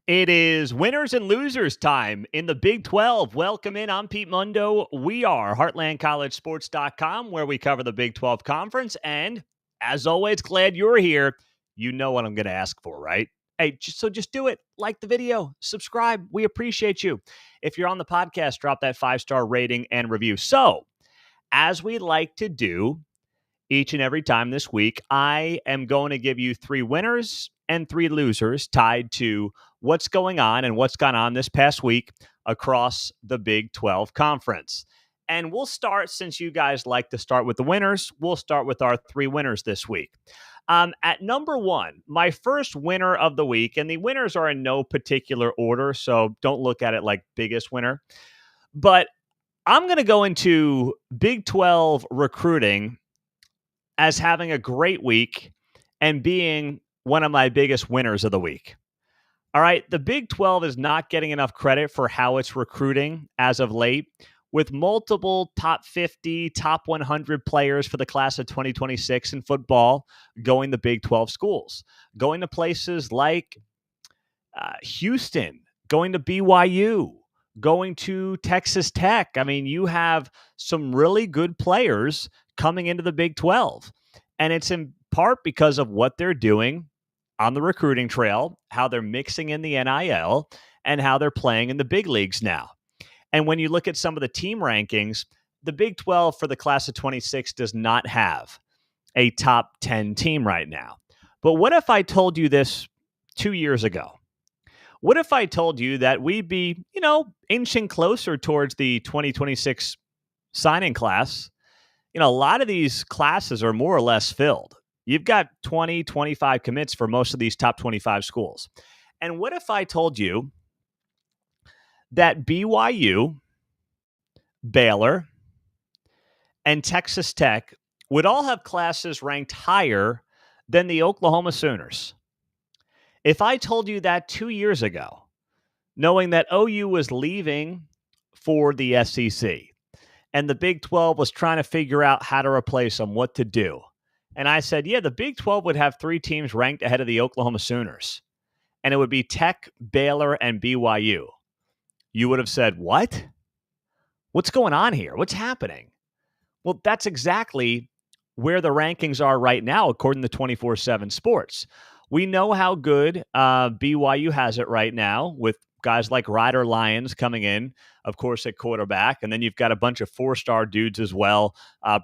It is winners and losers time in the Big 12. Welcome in. I'm Pete Mundo. We are HeartlandCollegeSports.com, where we cover the Big 12 Conference. And as always, glad you're here. You know what I'm going to ask for, right? Hey, just do it. Like the video, subscribe. We appreciate you. If you're on the podcast, drop that 5-star rating and review. So, as we like to do each and every time this week, I am going to give you 3 winners and 3 losers tied to what's going on and what's gone on this past week across the Big 12 Conference. And we'll start, since you guys like to start with the winners, we'll start with our 3 winners this week. At number 1, my first winner of the week, and the winners are in no particular order, so don't look at it like biggest winner. But I'm going to go into Big 12 recruiting as having a great week and being one of my biggest winners of the week. All right, the Big 12 is not getting enough credit for how it's recruiting as of late, with multiple top 50, top 100 players for the class of 2026 in football going to Big 12 schools, going to places like Houston, going to BYU, going to Texas Tech. I mean, you have some really good players coming into the Big 12. And it's in part because of what they're doing on the recruiting trail, how they're mixing in the NIL, and how they're playing in the big leagues now. And when you look at some of the team rankings, the Big 12 for the class of 26 does not have a top 10 team right now. But what if I told you this 2 years ago? What if I told you that we'd be, inching closer towards the 2026 signing class? A lot of these classes are more or less filled. You've got 20, 25 commits for most of these top 25 schools. And what if I told you that BYU, Baylor, and Texas Tech would all have classes ranked higher than the Oklahoma Sooners? If I told you that 2 years ago, knowing that OU was leaving for the SEC, and the Big 12 was trying to figure out how to replace them, what to do. And I said, yeah, the Big 12 would have 3 teams ranked ahead of the Oklahoma Sooners. And it would be Tech, Baylor, and BYU. You would have said, what? What's going on here? What's happening? Well, that's exactly where the rankings are right now, according to 24/7 Sports. We know how good BYU has it right now with guys like Ryder Lyons coming in, of course, at quarterback. And then you've got a bunch of 4-star dudes as well.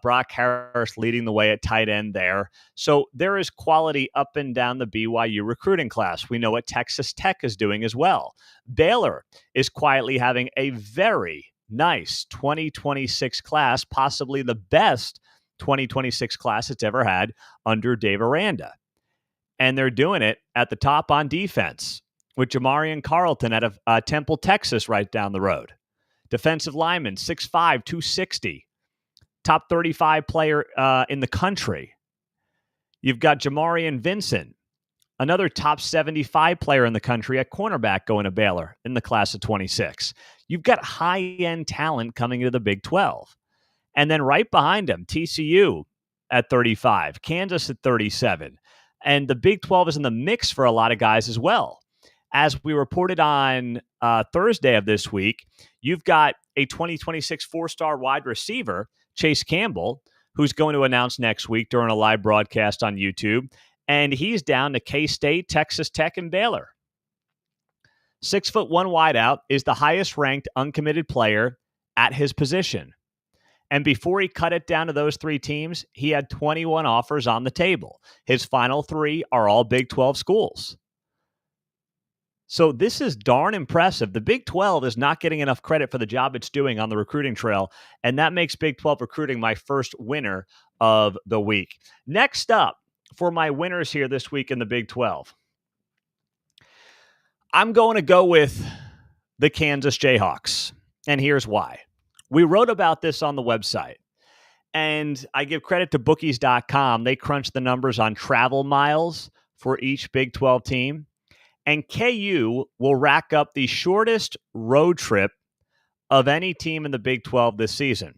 Brock Harris leading the way at tight end there. So there is quality up and down the BYU recruiting class. We know what Texas Tech is doing as well. Baylor is quietly having a very nice 2026 class, possibly the best 2026 class it's ever had under Dave Aranda. And they're doing it at the top on defense with Jamarian Carlton out of Temple, Texas, right down the road. Defensive lineman, 6'5", 260. Top 35 player in the country. You've got Jamarian Vincent, another top 75 player in the country at cornerback going to Baylor in the class of 26. You've got high-end talent coming into the Big 12. And then right behind him, TCU at 35, Kansas at 37. And the Big 12 is in the mix for a lot of guys as well. As we reported on Thursday of this week, you've got a 2026 4-star wide receiver, Chase Campbell, who's going to announce next week during a live broadcast on YouTube. And he's down to K-State, Texas Tech, and Baylor. 6'1" wideout is the highest ranked uncommitted player at his position. And before he cut it down to those 3 teams, he had 21 offers on the table. His final 3 are all Big 12 schools. So this is darn impressive. The Big 12 is not getting enough credit for the job it's doing on the recruiting trail, and that makes Big 12 recruiting my first winner of the week. Next up, for my winners here this week in the Big 12, I'm going to go with the Kansas Jayhawks, and here's why. We wrote about this on the website, and I give credit to bookies.com. They crunch the numbers on travel miles for each Big 12 team, and KU will rack up the shortest road trip of any team in the Big 12 this season.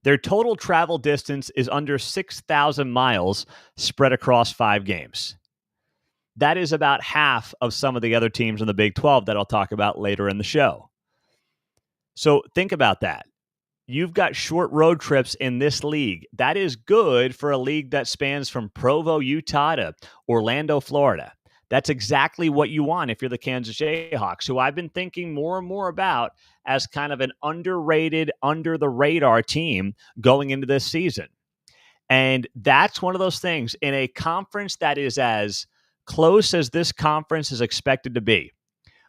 Their total travel distance is under 6,000 miles spread across 5 games. That is about half of some of the other teams in the Big 12 that I'll talk about later in the show. So think about that. You've got short road trips in this league. That is good for a league that spans from Provo, Utah to Orlando, Florida. That's exactly what you want if you're the Kansas Jayhawks, who I've been thinking more and more about as kind of an underrated, under the radar team going into this season. And that's one of those things in a conference that is as close as this conference is expected to be.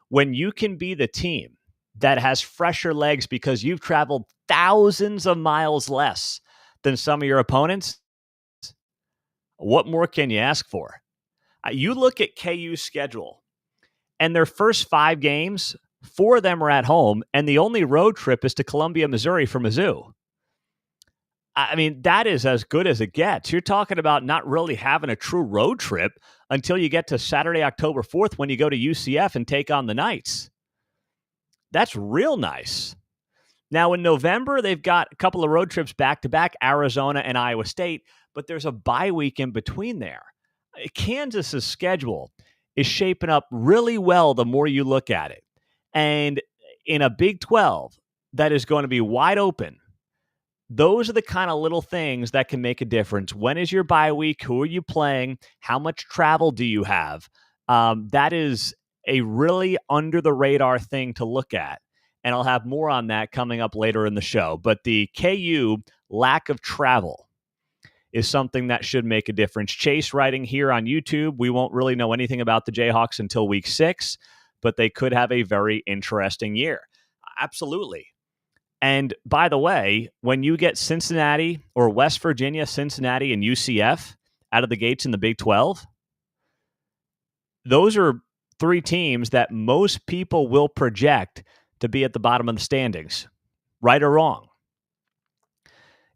When you can be the team that has fresher legs because you've traveled thousands of miles less than some of your opponents, what more can you ask for? You look at KU's schedule, and their first 5 games, 4 of them are at home, and the only road trip is to Columbia, Missouri for Mizzou. I mean, that is as good as it gets. You're talking about not really having a true road trip until you get to Saturday, October 4th when you go to UCF and take on the Knights. That's real nice. Now, in November, they've got a couple of road trips back-to-back, Arizona and Iowa State, but there's a bye week in between there. Kansas's schedule is shaping up really well the more you look at it. And in a Big 12 that is going to be wide open, those are the kind of little things that can make a difference. When is your bye week? Who are you playing? How much travel do you have? That is a really under-the-radar thing to look at. And I'll have more on that coming up later in the show. But the KU lack of travel is something that should make a difference. Chase writing here on YouTube, we won't really know anything about the Jayhawks until week 6, but they could have a very interesting year. Absolutely. And by the way, when you get Cincinnati or West Virginia, Cincinnati, and UCF out of the gates in the Big 12, those are 3 teams that most people will project to be at the bottom of the standings, right or wrong.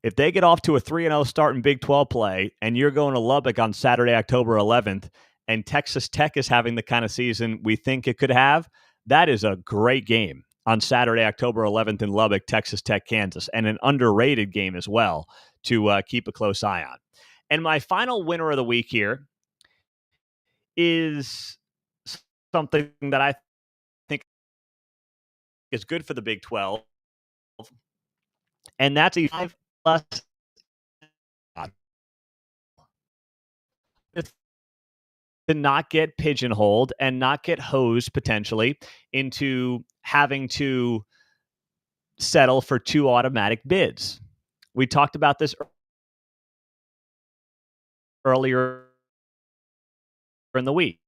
If they get off to a 3-0 start in Big 12 play and you're going to Lubbock on Saturday, October 11th, and Texas Tech is having the kind of season we think it could have, that is a great game on Saturday, October 11th in Lubbock, Texas Tech, Kansas, and an underrated game as well to keep a close eye on. And my final winner of the week here is something that I think is good for the Big 12, and that's a 5+ to not get pigeonholed and not get hosed potentially into having to settle for 2 automatic bids. We talked about this earlier in the week.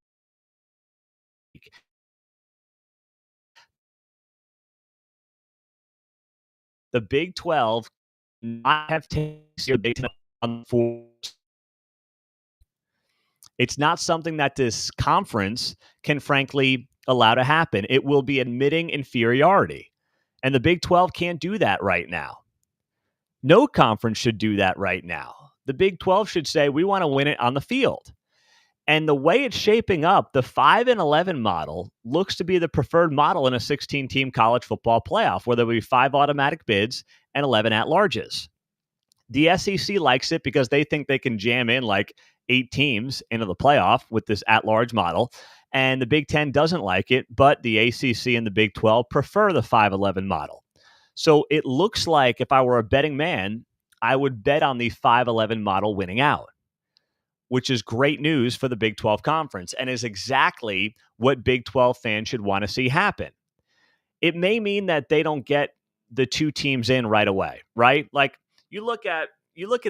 The Big 12 not have tasted the Big 10 on force. It's not something that this conference can frankly allow to happen. It will be admitting inferiority. And the Big 12 can't do that right now. No conference should do that right now. The Big 12 should say, we want to win it on the field. And the way it's shaping up, the 5-11 model looks to be the preferred model in a 16-team college football playoff, where there will be 5 automatic bids and 11 at-larges. The SEC likes it because they think they can jam in like 8 teams into the playoff with this at-large model. And the Big 10 doesn't like it, but the ACC and the Big 12 prefer the 5-11 model. So it looks like if I were a betting man, I would bet on the 5-11 model winning out, which is great news for the Big 12 conference and is exactly what Big 12 fans should want to see happen. It may mean that they don't get the 2 teams in right away, right? Like you look at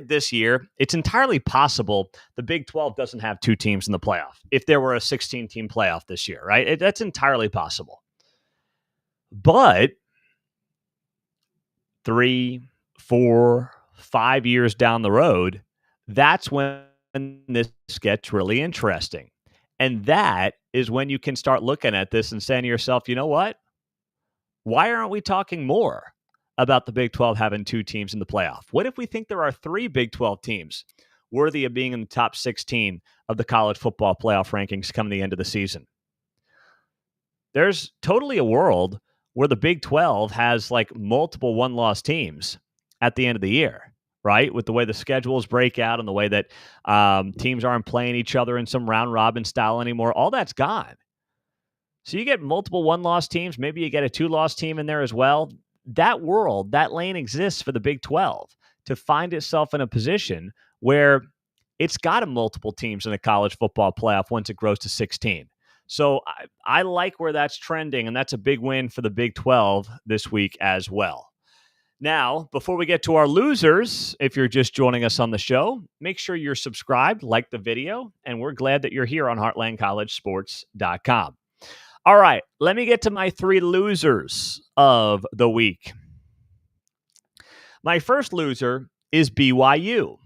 this year, it's entirely possible the Big 12 doesn't have 2 teams in the playoff if there were a 16-team playoff this year, right? That's entirely possible. But 3, 4, 5 years down the road, that's when this gets really interesting. And that is when you can start looking at this and saying to yourself, you know what? Why aren't we talking more about the Big 12 having 2 teams in the playoff? What if we think there are 3 Big 12 teams worthy of being in the top 16 of the college football playoff rankings come the end of the season? There's totally a world where the Big 12 has like multiple 1-loss teams at the end of the year. right? With the way the schedules break out and the way that teams aren't playing each other in some round robin style anymore, all that's gone. So you get multiple one-loss teams. Maybe you get a two-loss team in there as well. That world, that lane exists for the Big 12 to find itself in a position where it's got a multiple teams in the college football playoff once it grows to 16. So I like where that's trending, and that's a big win for the Big 12 this week as well. Now, before we get to our losers, if you're just joining us on the show, make sure you're subscribed, like the video, and we're glad that you're here on HeartlandCollegeSports.com. All right, let me get to my three losers of the week. My first loser is BYU.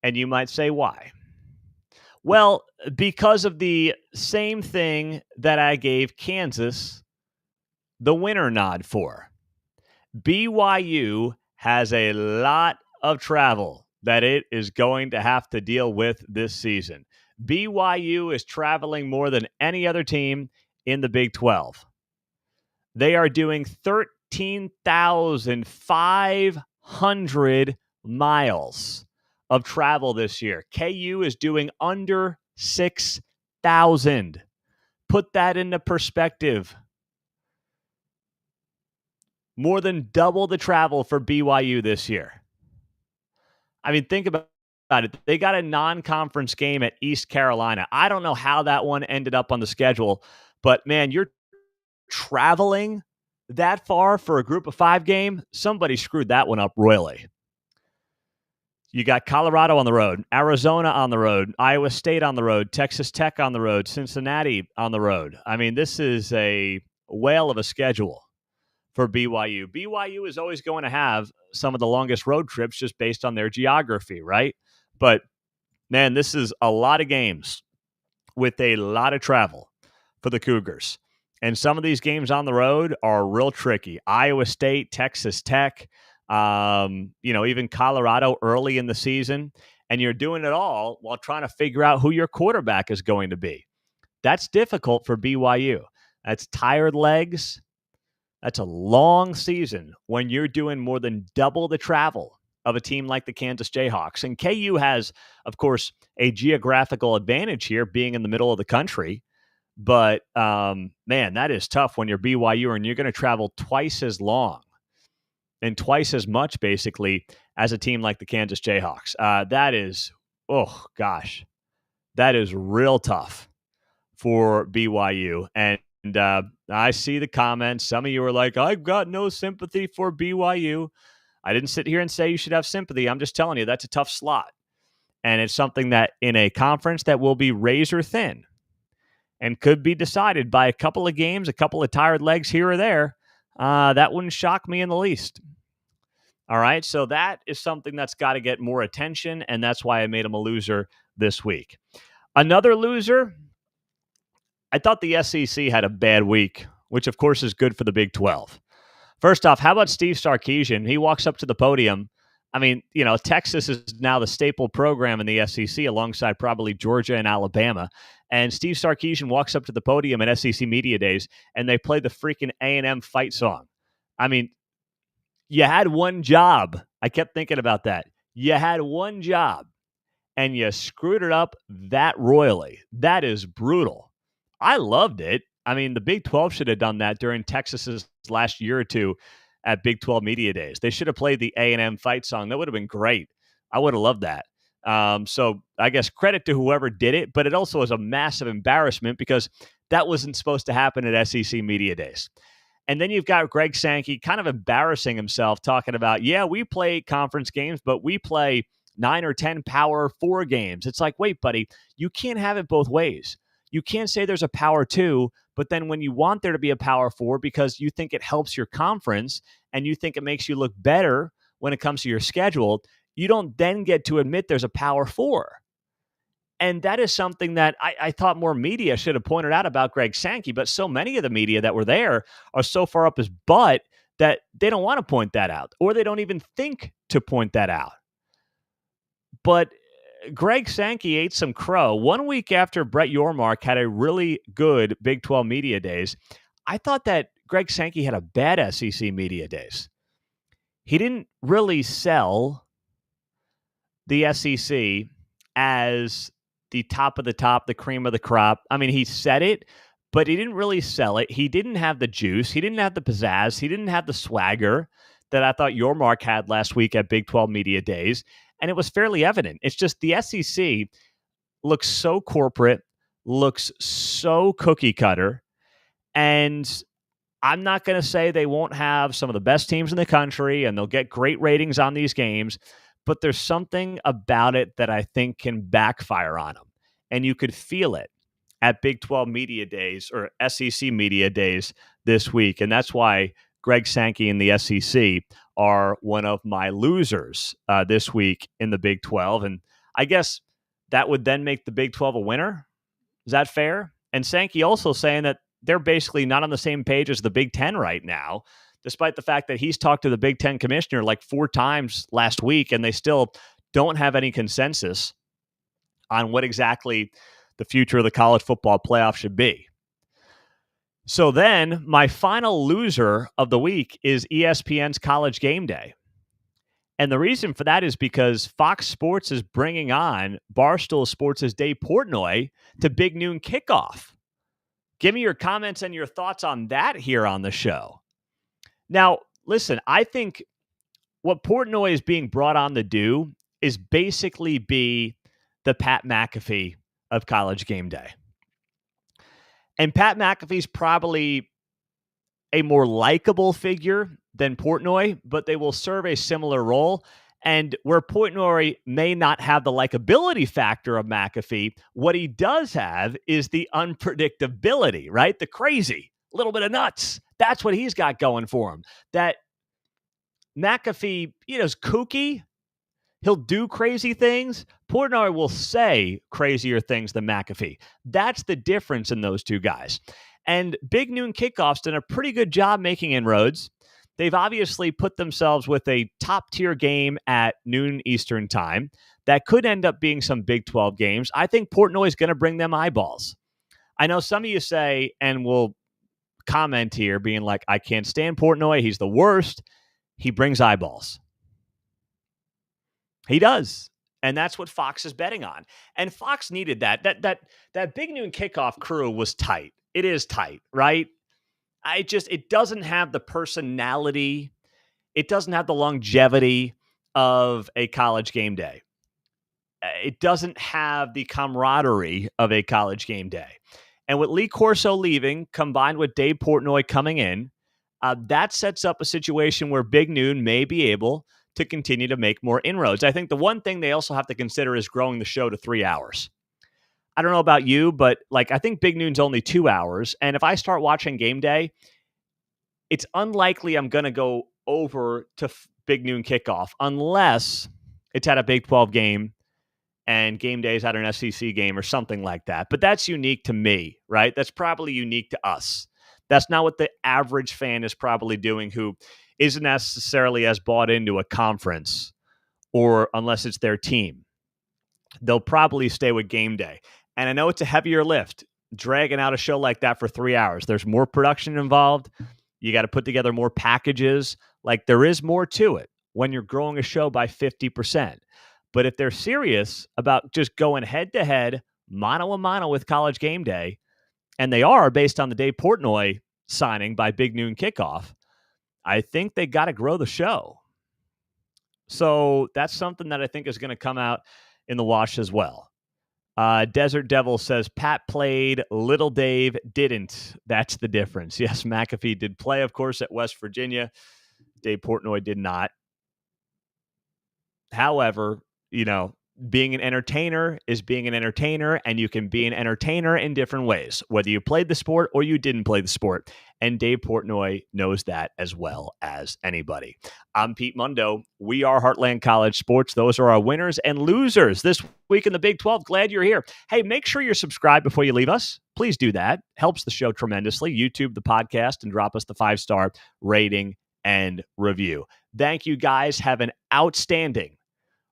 And you might say, why? Well, because of the same thing that I gave Kansas the winner nod for. BYU has a lot of travel that it is going to have to deal with this season. BYU is traveling more than any other team in the Big 12. They are doing 13,500 miles of travel this year. KU is doing under 6,000. Put that into perspective. More than double the travel for BYU this year. I mean, think about it. They got a non-conference game at East Carolina. I don't know how that one ended up on the schedule, but man, you're traveling that far for a group of 5 game. Somebody screwed that one up royally. You got Colorado on the road, Arizona on the road, Iowa State on the road, Texas Tech on the road, Cincinnati on the road. I mean, this is a whale of a schedule for BYU. BYU is always going to have some of the longest road trips just based on their geography, right? But, man, this is a lot of games with a lot of travel for the Cougars. And some of these games on the road are real tricky. Iowa State, Texas Tech, even Colorado early in the season. And you're doing it all while trying to figure out who your quarterback is going to be. That's difficult for BYU. That's tired legs. That's a long season when you're doing more than double the travel of a team like the Kansas Jayhawks. And KU has, of course, a geographical advantage here being in the middle of the country. But, man, that is tough when you're BYU and you're going to travel twice as long and twice as much, basically, as a team like the Kansas Jayhawks. That is, that is real tough for BYU. And I see the comments. Some of you are like, I've got no sympathy for BYU. I didn't sit here and say you should have sympathy. I'm just telling you that's a tough slot. And it's something that in a conference that will be razor thin and could be decided by a couple of games, a couple of tired legs here or there, that wouldn't shock me in the least. All right, so that is something that's got to get more attention, and that's why I made him a loser this week. Another loser, I thought the SEC had a bad week, which, of course, is good for the Big 12. First off, how about Steve Sarkisian? He walks up to the podium. I mean, Texas is now the staple program in the SEC alongside probably Georgia and Alabama. And Steve Sarkisian walks up to the podium at SEC Media Days, and they play the freaking A&M fight song. I mean, you had one job. I kept thinking about that. You had one job, and you screwed it up that royally. That is brutal. I loved it. I mean, the Big 12 should have done that during Texas's last year or two at Big 12 Media Days. They should have played the A&M fight song. That would have been great. I would have loved that. So I guess credit to whoever did it, but it also was a massive embarrassment because that wasn't supposed to happen at SEC Media Days. And then you've got Greg Sankey kind of embarrassing himself talking about, yeah, we play conference games, but we play 9 or 10 Power 4 games. It's like, wait, buddy, you can't have it both ways. You can't say there's a Power 2, but then when you want there to be a Power 4 because you think it helps your conference and you think it makes you look better when it comes to your schedule, you don't then get to admit there's a Power 4. And that is something that I thought more media should have pointed out about Greg Sankey, but so many of the media that were there are so far up his butt that they don't want to point that out, or they don't even think to point that out. But Greg Sankey ate some crow. 1 week after Brett Yormark had a really good Big 12 Media Days, I thought that Greg Sankey had a bad SEC Media Days. he didn't really sell the SEC as the top of the top, the cream of the crop. I mean, he said it, but he didn't really sell it. He didn't have the juice. He didn't have the pizzazz. He didn't have the swagger that I thought your Mark had last week at Big 12 Media Days. And it was fairly evident. It's just the SEC looks so corporate, looks so cookie cutter. And I'm not going to say they won't have some of the best teams in the country and they'll get great ratings on these games, but there's something about it that I think can backfire on them. And you could feel it at Big 12 Media Days or SEC Media Days this week. And that's why Greg Sankey and the SEC are one of my losers this week in the Big 12. And I guess that would then make the Big 12 a winner. Is that fair? And Sankey also saying that they're basically not on the same page as the Big Ten right now, despite the fact that he's talked to the Big Ten commissioner like 4 times last week, and they still don't have any consensus on what exactly the future of the college football playoff should be. So then my final loser of the week is ESPN's College GameDay. And the reason for that is because Fox Sports is bringing on Barstool Sports' Dave Portnoy to Big Noon Kickoff. Give me your comments and your thoughts on that here on the show. Now, listen, I think what Portnoy is being brought on to do is basically be the Pat McAfee of College GameDay. And Pat McAfee's probably a more likable figure than Portnoy, but they will serve a similar role. And where Portnoy may not have the likability factor of McAfee, what he does have is the unpredictability, right? The crazy, a little bit of nuts. That's what he's got going for him. That McAfee, is kooky. He'll do crazy things. Portnoy will say crazier things than McAfee. That's the difference in those two guys. And Big Noon Kickoff's done a pretty good job making inroads. They've obviously put themselves with a top-tier game at noon Eastern time. That could end up being some Big 12 games. I think Portnoy is going to bring them eyeballs. I know some of you say, and will comment here, being like, I can't stand Portnoy. He's the worst. He brings eyeballs. He does. And that's what Fox is betting on. And Fox needed that. That Big Noon Kickoff crew was tight. It is tight, right? It doesn't have the personality. It doesn't have the longevity of a College GameDay. It doesn't have the camaraderie of a College GameDay. And with Lee Corso leaving, combined with Dave Portnoy coming in, that sets up a situation where Big Noon may be able to continue to make more inroads. I think the one thing they also have to consider is growing the show to 3 hours. I don't know about you, but I think Big Noon's only 2 hours. And if I start watching GameDay, it's unlikely I'm going to go over to Big Noon Kickoff unless it's at a Big 12 game and GameDay's at an SEC game or something like that. But that's unique to me, right? That's probably unique to us. That's not what the average fan is probably doing who isn't necessarily as bought into a conference or unless it's their team. They'll probably stay with GameDay. And I know it's a heavier lift, dragging out a show like that for 3 hours. There's more production involved. You got to put together more packages. There is more to it when you're growing a show by 50%. But if they're serious about just going head-to-head, mano-a-mano with College GameDay, and they are based on the Dave Portnoy signing by Big Noon Kickoff, I think they got to grow the show. So that's something that I think is going to come out in the wash as well. Desert Devil says, Pat played, Little Dave didn't. That's the difference. Yes, McAfee did play, of course, at West Virginia. Dave Portnoy did not. However, being an entertainer is being an entertainer, and you can be an entertainer in different ways, whether you played the sport or you didn't play the sport. And Dave Portnoy knows that as well as anybody. I'm Pete Mundo. We are Heartland College Sports. Those are our winners and losers this week in the Big 12. Glad you're here. Hey, make sure you're subscribed before you leave us. Please do that. Helps the show tremendously. YouTube the podcast and drop us the 5-star rating and review. Thank you, guys. Have an outstanding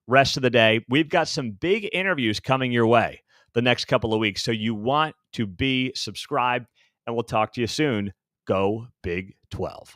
rest of the day. We've got some big interviews coming your way the next couple of weeks, so you want to be subscribed, and we'll talk to you soon. Go Big 12.